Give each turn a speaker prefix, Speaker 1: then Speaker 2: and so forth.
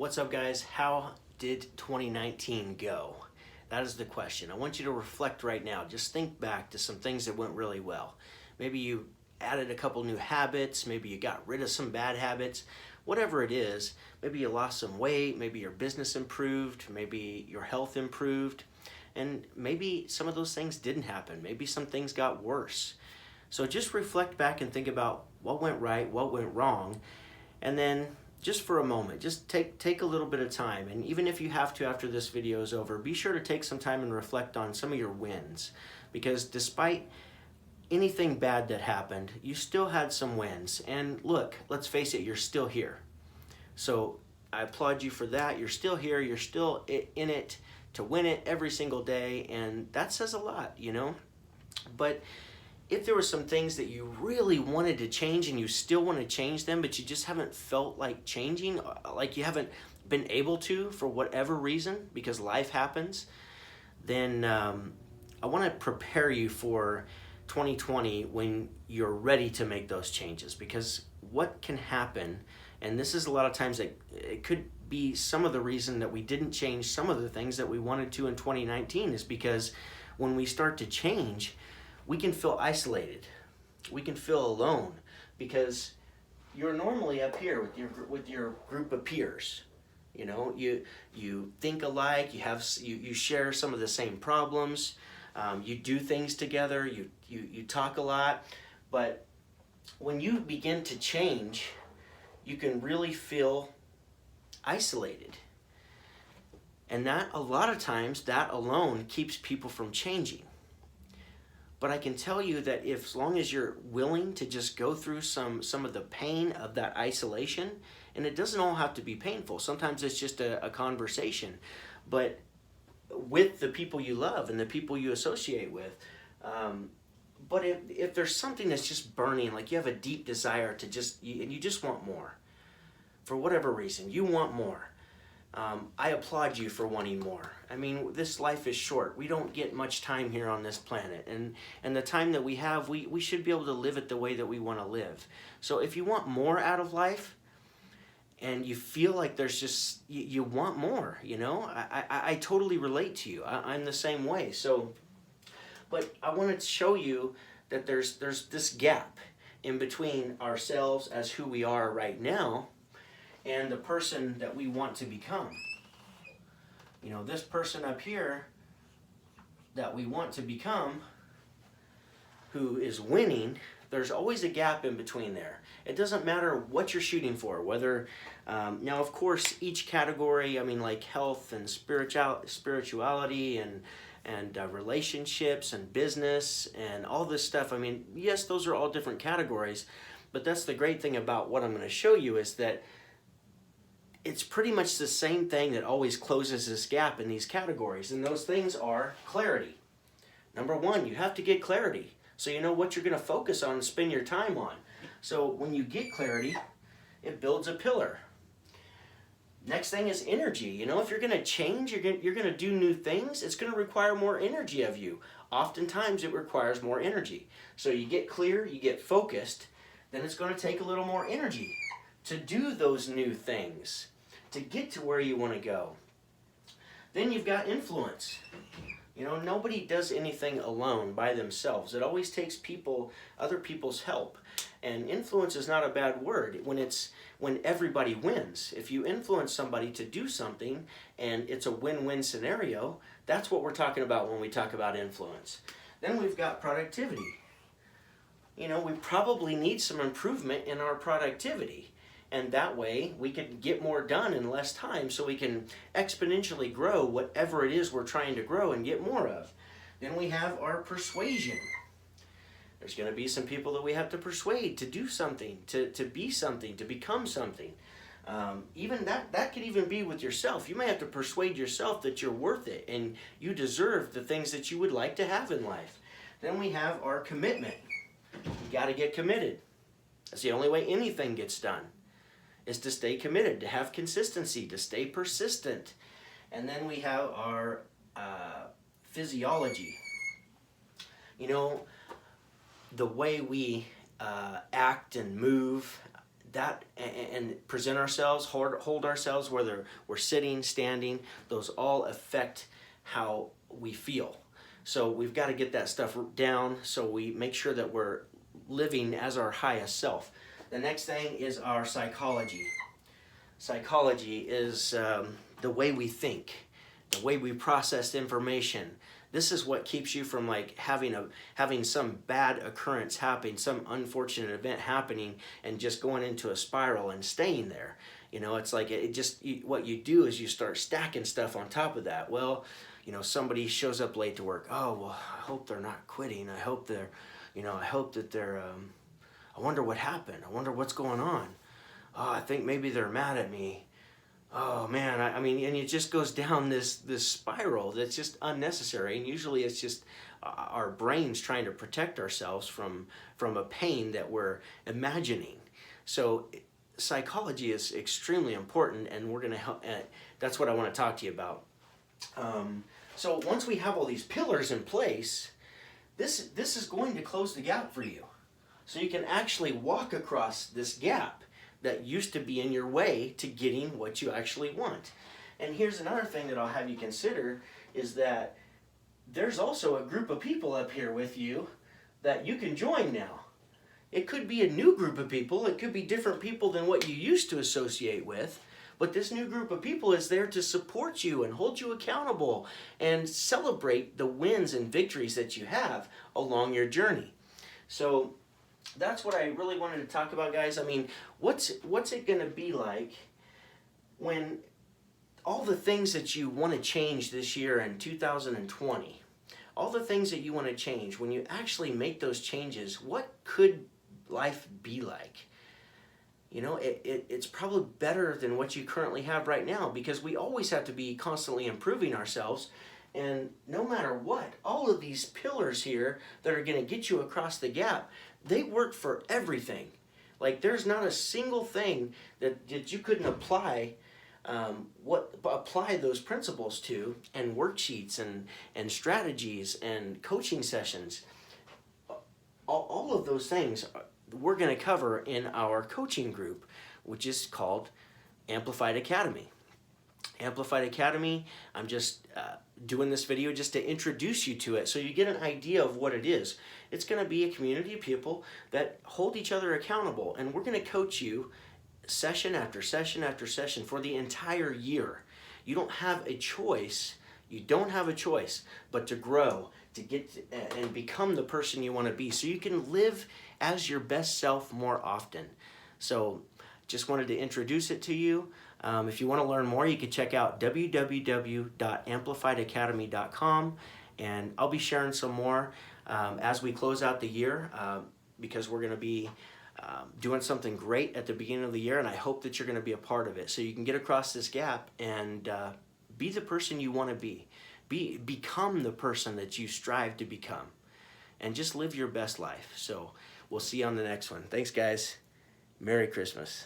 Speaker 1: What's up, guys? How did 2019 go? That is the question. I want you to reflect right now. Just think back to some things that went really well. Maybe you added a couple new habits, maybe you got rid of some bad habits, whatever it is. Maybe you lost some weight, maybe your business improved, maybe your health improved, and maybe some of those things didn't happen. Maybe some things got worse. So just reflect back and think about what went right, what went wrong, and then just for a moment, just take a little bit of time. And even if you have to after this video is over, be sure to take some time and reflect on some of your wins. Because despite anything bad that happened, you still had some wins. And look, let's face it, you're still here. So I applaud you for that. You're still here, you're still in it to win it every single day, and that says a lot, you know? But if there were some things that you really wanted to change and you still want to change them, but you just haven't felt like changing, like you haven't been able to for whatever reason, because life happens, then I want to prepare you for 2020 when you're ready to make those changes. Because what can happen, and this is a lot of times it could be some of the reason that we didn't change some of the things that we wanted to in 2019, is because when we start to change, we can feel isolated. We can feel alone because you're normally up here with your group of peers. You know, you think alike. You share some of the same problems. You do things together. You talk a lot. But when you begin to change, you can really feel isolated. And that, a lot of times, that alone keeps people from changing. But I can tell you that as long as you're willing to just go through some of the pain of that isolation, and it doesn't all have to be painful. Sometimes it's just a conversation, but with the people you love and the people you associate with. But if there's something that's just burning, like you have a deep desire to and you just want more, for whatever reason, you want more. I applaud you for wanting more. I mean, this life is short. We don't get much time here on this planet. And the time that we have, we should be able to live it the way that we want to live. So if you want more out of life, and you feel like there's just, you want more, you know? I totally relate to you. I'm the same way. So, but I wanted to show you that there's this gap in between ourselves as who we are right now and the person that we want to become. You know, this person up here that we want to become, who is winning, there's always a gap in between there. It doesn't matter what you're shooting for, whether, now of course each category, I mean like health and spirituality and relationships and business and all this stuff, I mean, yes, those are all different categories, but that's the great thing about what I'm going to show you, is that it's pretty much the same thing that always closes this gap in these categories. And those things are clarity. Number one, you have to get clarity, so you know what you're going to focus on and spend your time on. So when you get clarity, it builds a pillar. Next thing is energy. You know, if you're going to change, you're going to do new things, it's going to require more energy of you. Oftentimes it requires more energy. So you get clear, you get focused, then it's going to take a little more energy to do those new things, to get to where you want to go. Then you've got influence. You know, nobody does anything alone by themselves. It always takes other people's help. And influence is not a bad word when everybody wins. If you influence somebody to do something and it's a win-win scenario, that's what we're talking about when we talk about influence. Then we've got productivity. You know, we probably need some improvement in our productivity. And that way we can get more done in less time, so we can exponentially grow whatever it is we're trying to grow and get more of. Then we have our persuasion. There's going to be some people that we have to persuade to do something, to be something, to become something. Even that could even be with yourself. You may have to persuade yourself that you're worth it and you deserve the things that you would like to have in life. Then we have our commitment. You got to get committed. That's the only way anything gets done, is to stay committed, to have consistency, to stay persistent. And then we have our physiology. You know, the way we act and move that and present ourselves, hold ourselves, whether we're sitting, standing, those all affect how we feel. So we've got to get that stuff down so we make sure that we're living as our highest self. The next thing is our psychology. Psychology is the way we think, the way we process information. This is what keeps you from like having some bad occurrence happening, some unfortunate event happening, and just going into a spiral and staying there. You know, it's like what you do is you start stacking stuff on top of that. Well, you know, somebody shows up late to work. Oh, well, I hope they're not quitting. I hope they're, you know, I hope that they're, I wonder what happened. I wonder what's going on. Oh, I think maybe they're mad at me. Oh man, I mean, and it just goes down this spiral that's just unnecessary. And usually it's just our brains trying to protect ourselves from a pain that we're imagining. So psychology is extremely important, and we're gonna help. That's what I want to talk to you about. So once we have all these pillars in place, this is going to close the gap for you. So you can actually walk across this gap that used to be in your way to getting what you actually want. And here's another thing that I'll have you consider is that there's also a group of people up here with you that you can join now. It could be a new group of people. It could be different people than what you used to associate with. But this new group of people is there to support you and hold you accountable and celebrate the wins and victories that you have along your journey. So that's what I really wanted to talk about, guys. I mean, what's it going to be like when all the things that you want to change this year in 2020, all the things that you want to change, when you actually make those changes, what could life be like? You know, it's probably better than what you currently have right now, because we always have to be constantly improving ourselves. And no matter what, all of these pillars here that are going to get you across the gap, they work for everything. Like there's not a single thing that you couldn't apply those principles to, and worksheets and strategies and coaching sessions. All of those things we're going to cover in our coaching group, which is called Amplified Academy. Amplified Academy, I'm just doing this video just to introduce you to it so you get an idea of what it is. It's going to be a community of people that hold each other accountable, and we're going to coach you session after session after session for the entire year. You don't have a choice. You don't have a choice but to grow, to get and become the person you want to be, so you can live as your best self more often. So just wanted to introduce it to you. If you want to learn more, you can check out www.amplifiedacademy.com, and I'll be sharing some more as we close out the year, because we're going to be doing something great at the beginning of the year, and I hope that you're going to be a part of it so you can get across this gap and be the person you want to be. Become the person that you strive to become, and just live your best life. So we'll see you on the next one. Thanks, guys. Merry Christmas.